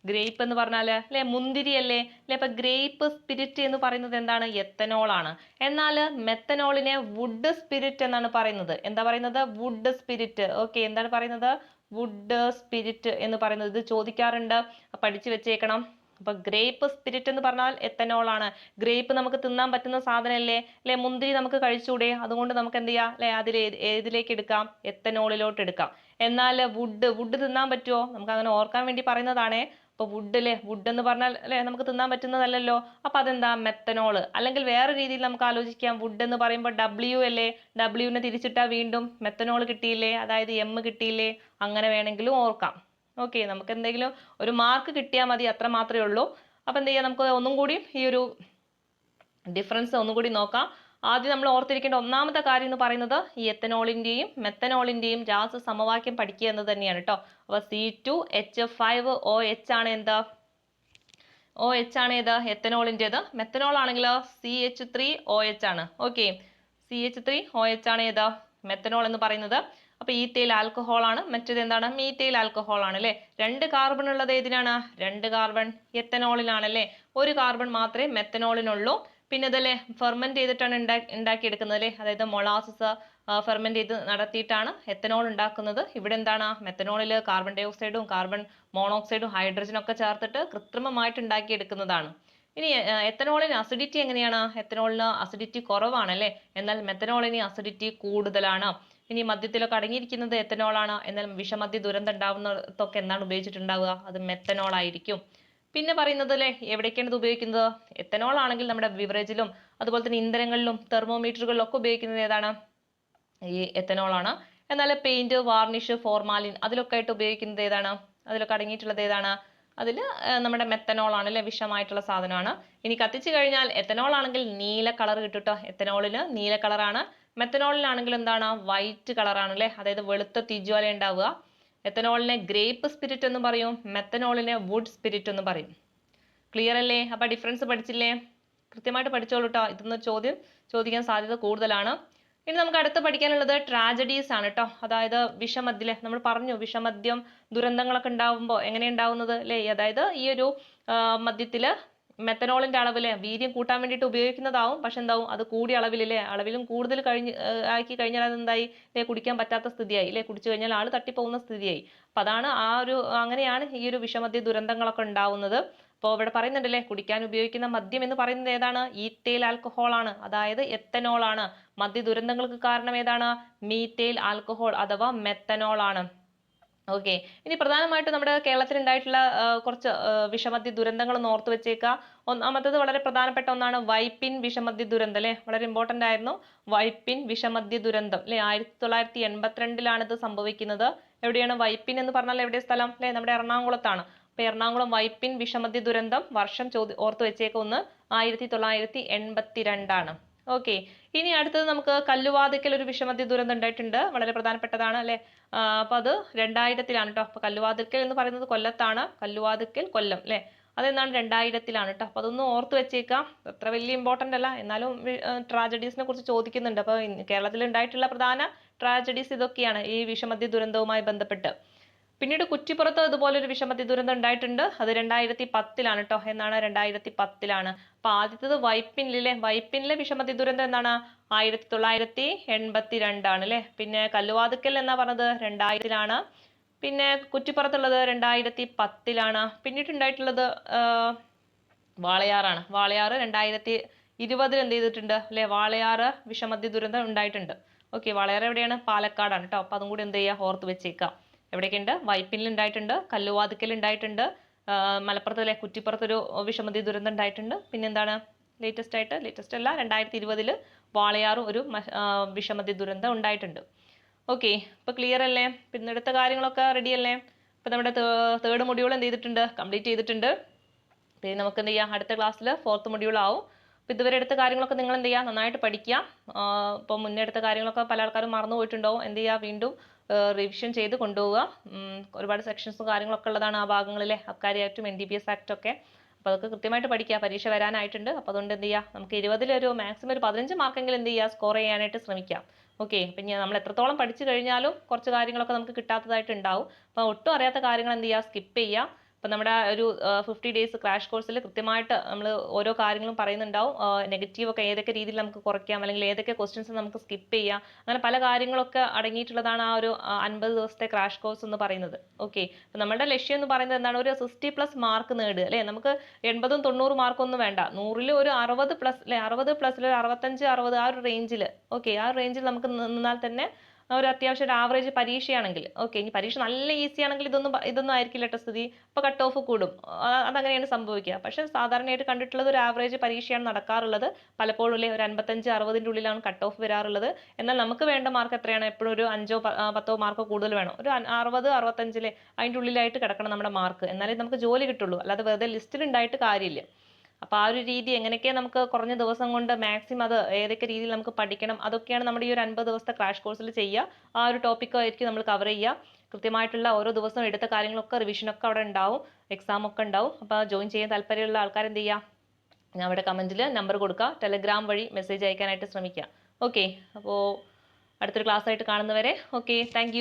ഗ്രേപ്പ് എന്ന് പറഞ്ഞാല് അല്ലെ മുന്തിരി അല്ലേ അല്ലെ. അപ്പൊ ഗ്രേപ്പ് സ്പിരിറ്റ് എന്ന് പറയുന്നത് എന്താണ്? എത്തനോൾ ആണ്. എന്നാൽ മെത്തനോളിനെ വുഡ് സ്പിരിറ്റ് എന്നാണ് പറയുന്നത്. എന്താ പറയുന്നത്? Would spirit. ഓക്കെ, എന്താണ് പറയുന്നത്? വുഡ് സ്പിരിറ്റ് എന്ന് പറയുന്നത്. ഇത് ചോദിക്കാറുണ്ട്, പഠിച്ചു വെച്ചേക്കണം. അപ്പൊ ഗ്രേപ്പ് സ്പിരിറ്റ് എന്ന് പറഞ്ഞാൽ എത്തനോൾ ആണ്. ഗ്രേപ്പ് നമുക്ക് തിന്നാൻ പറ്റുന്ന സാധനമല്ലേ അല്ലെ. മുന്തിരി നമുക്ക് കഴിച്ചൂടെ? അതുകൊണ്ട് നമുക്ക് എന്ത് ചെയ്യാം അല്ലെ, അതിൽ ഏതിലേക്ക് എടുക്കാം? എത്തനോളിലോട്ട് എടുക്കാം. എന്നാൽ വുഡ് തിന്നാൻ പറ്റുമോ? നമുക്ക് അങ്ങനെ ഓർക്കാൻ വേണ്ടി പറയുന്നതാണേ. അപ്പൊ വുഡ് അല്ലേ, വുഡ് എന്ന് പറഞ്ഞാൽ അല്ലെ നമുക്ക് തിന്നാൻ പറ്റുന്നതല്ലല്ലോ. അപ്പൊ അതെന്താ? മെത്തനോള്. അല്ലെങ്കിൽ വേറെ രീതിയിൽ നമുക്ക് ആലോചിക്കാം. വുഡ് എന്ന് പറയുമ്പോൾ ഡബ്ല്യു അല്ലേ, ഡബ്ല്യുവിനെ തിരിച്ചിട്ടാ വീണ്ടും മെത്തനോൾ കിട്ടിയില്ലേ, അതായത് എം കിട്ടിയില്ലേ. അങ്ങനെ വേണമെങ്കിലും ഓർക്കാം. ഓക്കെ, നമുക്ക് എന്തെങ്കിലും ഒരു മാർക്ക് കിട്ടിയാൽ മതി, അത്ര മാത്രമേ ഉള്ളൂ. അപ്പൊ എന്ത് ചെയ്യാം, നമുക്ക് ഒന്നും കൂടി ഈ ഒരു ഡിഫറൻസ് ഒന്നും കൂടി നോക്കാം. ആദ്യം നമ്മൾ ഓർത്തിരിക്കേണ്ട ഒന്നാമത്തെ കാര്യം എന്ന് പറയുന്നത് ഈ എത്തനോളിന്റെയും മെത്തനോളിന്റെയും രാസ സമവാക്യം പഠിക്കുക എന്ന് തന്നെയാണ് കേട്ടോ. അപ്പൊ C2H5OH ആണ് എന്താ? OH ആണ് ഏത്? എത്തനോളിൻ്റെത്. മെത്തനോൾ ആണെങ്കിലോ CH3OH ആണ്. ഓക്കെ, CH3OH ആണ് ഏത്? മെത്തനോൾ എന്ന് പറയുന്നത്. അപ്പൊ ഈത്തൈൽ ആൽക്കഹോൾ ആണ്. മറ്റേത് എന്താണ്? മീത്തൈൽ ആൽക്കഹോൾ ആണ് അല്ലെ. 2 കാർബൺ ഉള്ളത് ഏതിനാണ്? 2 കാർബൺ എത്തനോളിനാണ് അല്ലെ. 1 കാർബൺ മാത്രമേ മെത്തനോളിനുള്ളൂ. പിന്നെ ഇതല്ലേ ഫെർമെന്റ് ചെയ്തിട്ടാണ് ഉണ്ടാക്കിയെടുക്കുന്നത് അല്ലെ. അതായത് മൊളാസസ് ഫെർമെന്റ് ചെയ്ത് നടത്തിയിട്ടാണ് എത്തനോൾ ഉണ്ടാക്കുന്നത്. ഇവിടെ എന്താണ്? മെത്തനോളിൽ കാർബൺ ഡൈ ഓക്സൈഡും കാർബൺ മോണോക്സൈഡും ഹൈഡ്രജനും ഒക്കെ ചേർത്തിട്ട് കൃത്രിമമായിട്ട് ഉണ്ടാക്കിയെടുക്കുന്നതാണ്. ഇനി എത്തനോളിന് അസിഡിറ്റി എങ്ങനെയാണ്? എത്തനോളിന് അസിഡിറ്റി കുറവാണ് അല്ലെ. എന്നാൽ മെത്തനോളിന് അസിഡിറ്റി കൂടുതലാണ്. ഇനി മദ്യത്തിലൊക്കെ അടങ്ങിയിരിക്കുന്നത് എത്തനോളാണ്. എന്നാൽ വിഷമദ്യ ദുരന്തം ഉണ്ടാവുന്നതൊക്കെ എന്താണ് ഉപയോഗിച്ചിട്ടുണ്ടാവുക? അത് മെത്തനോൾ ആയിരിക്കും. പിന്നെ പറയുന്നത് അല്ലെ എവിടേക്കാണ് ഇത് ഉപയോഗിക്കുന്നത്? എത്തനോൾ ആണെങ്കിൽ നമ്മുടെ ബിവറേജിലും അതുപോലെ തന്നെ ഇന്ധനങ്ങളിലും തെർമോമീറ്ററുകളിലും ഒക്കെ ഉപയോഗിക്കുന്നത് ഏതാണ്? ഈ എത്തനോൾ ആണ്. എന്നാൽ പെയിന്റ്, വാർണിഷ്, ഫോർമാലിൻ അതിലൊക്കെ ആയിട്ട് ഉപയോഗിക്കുന്നത് ഏതാണ്? അതിലൊക്കെ അടങ്ങിയിട്ടുള്ളത് ഏതാണ്? അതിൽ നമ്മുടെ മെത്തനോൾ ആണ് അല്ലെ, വിഷമായിട്ടുള്ള സാധനമാണ്. ഇനി കത്തിച്ചു കഴിഞ്ഞാൽ എത്തനോൾ ആണെങ്കിൽ നീല കളർ കിട്ടും കേട്ടോ. എത്തനോളിന് നീല കളറാണ്. മെത്തനോളിനാണെങ്കിൽ എന്താണ്? വൈറ്റ് കളറാണ് അല്ലെ, അതായത് വെളുത്ത തീജ്വാല ഉണ്ടാവുക. എത്തനോളിനെ ഗ്രേപ്പ് സ്പിരിറ്റ് എന്ന് പറയും, മെത്തനോളിനെ വുഡ് സ്പിരിറ്റ് എന്ന് പറയും. ക്ലിയർ അല്ലേ? അപ്പൊ ഡിഫറൻസ് പഠിച്ചില്ലേ? കൃത്യമായിട്ട് പഠിച്ചോളൂ കേട്ടോ. ഇതൊന്ന് ചോദിക്കാൻ സാധ്യത കൂടുതലാണ്. ഇനി നമുക്ക് അടുത്ത് പഠിക്കാനുള്ളത് ട്രാജഡീസ് ആണ് കേട്ടോ. അതായത് വിഷമദ്യം, നമ്മൾ പറഞ്ഞു വിഷമദ്യം ദുരന്തങ്ങളൊക്കെ ഉണ്ടാവുമ്പോൾ എങ്ങനെ ഉണ്ടാവുന്നത് അല്ലേ. അതായത് ഈ ഒരു മദ്യത്തില് മെത്തനോളിന്റെ അളവില് വീര്യം കൂട്ടാൻ വേണ്ടിയിട്ട് ഉപയോഗിക്കുന്നതാവും. പക്ഷെ എന്താവും, അത് കൂടിയ അളവിലല്ലേ, അളവിലും കൂടുതൽ ആക്കി കഴിഞ്ഞാൽ അതെന്തായി കുടിക്കാൻ പറ്റാത്ത സ്ഥിതിയായി അല്ലെ. കുടിച്ചു കഴിഞ്ഞാൽ ആള് തട്ടിപ്പോകുന്ന സ്ഥിതിയായി. അപ്പൊ അതാണ് അങ്ങനെയാണ് ഈ ഒരു വിഷമദ്യ ദുരന്തങ്ങളൊക്കെ ഉണ്ടാവുന്നത്. അപ്പോൾ ഇവിടെ പറയുന്നുണ്ടല്ലേ, കുടിക്കാൻ ഉപയോഗിക്കുന്ന മദ്യം എന്ന് പറയുന്നത് ഏതാണ്? ഈത്തൈൽ ആൽക്കഹോൾ ആണ്, അതായത് എത്തനോൾ ആണ്. മദ്യ ദുരന്തങ്ങൾക്ക് കാരണം ഏതാണ്? മീത്തൈൽ ആൽക്കഹോൾ അഥവാ മെത്തനോൾ ആണ്. ഓക്കെ, ഇനി പ്രധാനമായിട്ടും നമ്മുടെ കേരളത്തിൽ ഉണ്ടായിട്ടുള്ള കുറച്ച് വിഷമദ്യ ദുരന്തങ്ങൾ ഒന്ന് ഓർത്ത് വെച്ചേക്കുക. ഒന്നാമത്തത് വളരെ പ്രധാനപ്പെട്ട ഒന്നാണ് വൈപ്പിൻ വിഷമദ്യ ദുരന്തം അല്ലെ. വളരെ ഇമ്പോർട്ടന്റ് ആയിരുന്നു വൈപ്പിൻ വിഷമദ്യ ദുരന്തം അല്ലെ. 1982 ഇത് സംഭവിക്കുന്നത്. എവിടെയാണ് വൈപ്പിൻ എന്ന് പറഞ്ഞാൽ? എവിടെ സ്ഥലം അല്ലെ? നമ്മുടെ എറണാകുളത്താണ്. അപ്പൊ എറണാകുളം വൈപ്പിൻ വിഷമദ്യ ദുരന്തം വർഷം ഓർത്ത് വെച്ചേക്ക. 1982 ഓക്കെ. ഇനി അടുത്തത് നമുക്ക് കല്ലുവാതിക്കൽ ഒരു വിഷമദ്യ ദുരന്തം ഉണ്ടായിട്ടുണ്ട്. വളരെ പ്രധാനപ്പെട്ടതാണ് അല്ലെ. അപ്പൊ അത് 2000 കേട്ടോ. അപ്പൊ കല്ലുവാതിക്കൽ എന്ന് പറയുന്നത് കൊല്ലത്താണ്. കല്ലുവാതിക്കൽ കൊല്ലം അല്ലെ. അതെന്നാണ് 2000-ലാണ് കേട്ടോ. അപ്പോൾ അതൊന്ന് ഓർത്ത് വെച്ചേക്കാം. അത്ര വലിയ ഇമ്പോർട്ടൻ്റ് അല്ല, എന്നാലും ട്രാജഡീസിനെ കുറിച്ച് ചോദിക്കുന്നുണ്ട്. അപ്പോൾ കേരളത്തിൽ ഉണ്ടായിട്ടുള്ള പ്രധാന ട്രാജഡീസ് ഇതൊക്കെയാണ് ഈ വിഷമദ്യ ദുരന്തവുമായി ബന്ധപ്പെട്ട്. പിന്നീട് കുറ്റിപ്പുറത്ത് ഇതുപോലൊരു വിഷമദ്യ ദുരന്തം ഉണ്ടായിട്ടുണ്ട്. അത് 2010-ലാണ് കേട്ടോ. എന്നാണ് 2010-ലാണ്. അപ്പൊ ആദ്യത്തത് വൈപ്പിനിലെ വിഷമദ്യ ദുരന്തം എന്നാണ് 1982 അല്ലെ. പിന്നെ കല്ലുവാതുക്കൽ എന്നാ പറഞ്ഞത് 2000-ലാണ്. പിന്നെ കുറ്റിപ്പുറത്തുള്ളത് 2010-ലാണ്. പിന്നീട് ഉണ്ടായിട്ടുള്ളത് വാളയാറാണ്. വാളയാറ് 2020 എന്ത് ചെയ്തിട്ടുണ്ട് അല്ലെ, വാളയാറ് വിഷമദ്യ ദുരന്തം ഉണ്ടായിട്ടുണ്ട്. ഓക്കെ, വാളയാർ എവിടെയാണ്? പാലക്കാടാണ് കേട്ടോ. അപ്പൊ അതും കൂടി എന്ത് ചെയ്യുക, ഓർത്ത് വെച്ചേക്കാം. എവിടെയൊക്കെയുണ്ട്? വൈപ്പിനിൽ ഉണ്ടായിട്ടുണ്ട്, കല്ലുവാതുക്കൽ ഉണ്ടായിട്ടുണ്ട്, മലപ്പുറത്തിലെ കുറ്റിപ്പുറത്തൊരു വിഷമദ്യ ദുരന്തം ഉണ്ടായിട്ടുണ്ട്. പിന്നെന്താണ് ലേറ്റസ്റ്റ് അല്ല, 2020 വാളയാറും ഒരു വിഷമദ്യ ദുരന്തം ഉണ്ടായിട്ടുണ്ട്. ഓക്കെ, ഇപ്പൊ ക്ലിയർ അല്ലേ? പിന്നെ അടുത്ത കാര്യങ്ങളൊക്കെ റെഡി അല്ലേ? ഇപ്പൊ നമ്മുടെ തേർഡ് മൊഡ്യൂൾ എന്ത് ചെയ്തിട്ടുണ്ട്? കംപ്ലീറ്റ് ചെയ്തിട്ടുണ്ട്. പിന്നെ നമുക്ക് എന്ത് ചെയ്യാം, അടുത്ത ക്ലാസ്സിൽ ഫോർത്ത് മൊഡ്യൂൾ ആവും. അപ്പോൾ ഇതുവരെ എടുത്ത കാര്യങ്ങളൊക്കെ നിങ്ങൾ എന്ത് ചെയ്യുക, നന്നായിട്ട് പഠിക്കുക. ഇപ്പോൾ മുന്നേ എടുത്ത കാര്യങ്ങളൊക്കെ പല ആൾക്കാരും മറന്നു പോയിട്ടുണ്ടാവും. എന്ത് ചെയ്യുക, വീണ്ടും റിവിഷൻ ചെയ്ത് കൊണ്ടുപോവുക. ഒരുപാട് സെക്ഷൻസും കാര്യങ്ങളൊക്കെ ഉള്ളതാണ് ആ ഭാഗങ്ങളിലെ അബ്കാരി ആക്റ്റും NDPS ആക്റ്റും ഒക്കെ. അപ്പോൾ അതൊക്കെ കൃത്യമായിട്ട് പഠിക്കുക. പരീക്ഷ വരാനായിട്ടുണ്ട്. അപ്പോൾ അതുകൊണ്ട് എന്ത് ചെയ്യുക, നമുക്ക് 20-ൽ മാക്സിമം ഒരു 15 മാർക്കെങ്കിലും എന്ത് ചെയ്യുക, സ്കോർ ചെയ്യാനായിട്ട് ശ്രമിക്കാം. ഓക്കെ, പിന്നെ നമ്മൾ എത്രത്തോളം പഠിച്ചു കഴിഞ്ഞാലും കുറച്ച് കാര്യങ്ങളൊക്കെ നമുക്ക് കിട്ടാത്തതായിട്ട് ഉണ്ടാവും. അപ്പോൾ ഒട്ടും അറിയാത്ത കാര്യങ്ങൾ എന്ത് ചെയ്യുക, സ്കിപ്പ് ചെയ്യുക. അപ്പം നമ്മുടെ ഒരു 50 ഡേയ്സ് ക്രാഷ് കോഴ്സിൽ കൃത്യമായിട്ട് നമ്മൾ ഓരോ കാര്യങ്ങളും പറയുന്നുണ്ടാവും. നെഗറ്റീവ് ഒക്കെ ഏതൊക്കെ രീതിയിൽ നമുക്ക് കുറയ്ക്കാം, അല്ലെങ്കിൽ ഏതൊക്കെ ക്വസ്റ്റ്യൻസ് നമുക്ക് സ്കിപ്പ് ചെയ്യാം, അങ്ങനെ പല കാര്യങ്ങളൊക്കെ അടങ്ങിയിട്ടുള്ളതാണ് ആ ഒരു 50 ദിവസത്തെ ക്രാഷ് കോഴ്സ് എന്ന് പറയുന്നത്. ഓക്കെ, അപ്പം നമ്മുടെ ലക്ഷ്യം എന്ന് പറയുന്നത് എന്താണ്, ഒരു 60+ മാർക്ക് നേടുക അല്ലേ. നമുക്ക് 80ഉം 90 മാർക്കൊന്നും വേണ്ട, 100-ൽ ഒരു 60+ അല്ലെ, 60+ൽ ഒരു 65 60 ആ ഒരു റേഞ്ചിൽ. ഓക്കെ, ആ റേഞ്ചിൽ നമുക്ക് നിന്നാൽ തന്നെ ഒരു അത്യാവശ്യം ഒരു ആവറേജ് പരീക്ഷയാണെങ്കിൽ. ഓക്കെ, ഇനി പരീക്ഷ നല്ല ഈസി ആണെങ്കിൽ ഇതൊന്നും ആയിരിക്കില്ല കേട്ടോ സ്ഥിതി. അപ്പോൾ കട്ട് ഓഫ് കൂടും, അതങ്ങനെയാണ് സംഭവിക്കുക. പക്ഷെ സാധാരണയായിട്ട് കണ്ടിട്ടുള്ളത് ഒരു ആവറേജ് പരീക്ഷയാണ് നടക്കാറുള്ളത്. പലപ്പോഴും അല്ലേ ഒരു 55 60-ന്റെ ഉള്ളിലാണ് കട്ട് ഓഫ് വരാറുള്ളത്. എന്നാൽ നമുക്ക് വേണ്ട മാർക്ക് എത്രയാണ്, എപ്പോഴും ഒരു 5 10 മാർക്കോ കൂടുതൽ വേണം. ഒരു 60 65 അതിൻ്റെ ഉള്ളിലായിട്ട് കിടക്കണം നമ്മുടെ മാർക്ക്, എന്നാലേ നമുക്ക് ജോലി കിട്ടുള്ളൂ. അല്ലാതെ വെറുതെ ലിസ്റ്റിൽ ഉണ്ടായിട്ട് കാര്യമില്ല. അപ്പോൾ ആ ഒരു രീതി എങ്ങനെയൊക്കെ നമുക്ക് കുറഞ്ഞ ദിവസം കൊണ്ട് മാക്സിമം അത് ഏതൊക്കെ രീതിയിൽ നമുക്ക് പഠിക്കണം, അതൊക്കെയാണ് നമ്മുടെ ഈ ഒരു 50 ദിവസത്തെ ക്രാഷ് കോഴ്സിൽ ചെയ്യുക. ആ ഒരു ടോപ്പിക് ആയിരിക്കും നമ്മൾ കവർ ചെയ്യുക. കൃത്യമായിട്ടുള്ള ഓരോ ദിവസവും എടുത്ത കാര്യങ്ങളൊക്കെ റിവിഷനൊക്കെ അവിടെ ഉണ്ടാവും, എക്സാം ഒക്കെ ഉണ്ടാവും. അപ്പോൾ ജോയിൻ ചെയ്യാൻ താല്പര്യമുള്ള ആൾക്കാർ എന്ത് ചെയ്യുക, ഞാൻ അവിടെ കമൻറ്റിൽ നമ്പർ കൊടുക്കുക, ടെലഗ്രാം വഴി മെസ്സേജ് അയക്കാനായിട്ട് ശ്രമിക്കുക. ഓക്കെ, അപ്പോൾ അടുത്തൊരു ക്ലാസ് ആയിട്ട് കാണുന്നവരെ ഓക്കെ, താങ്ക്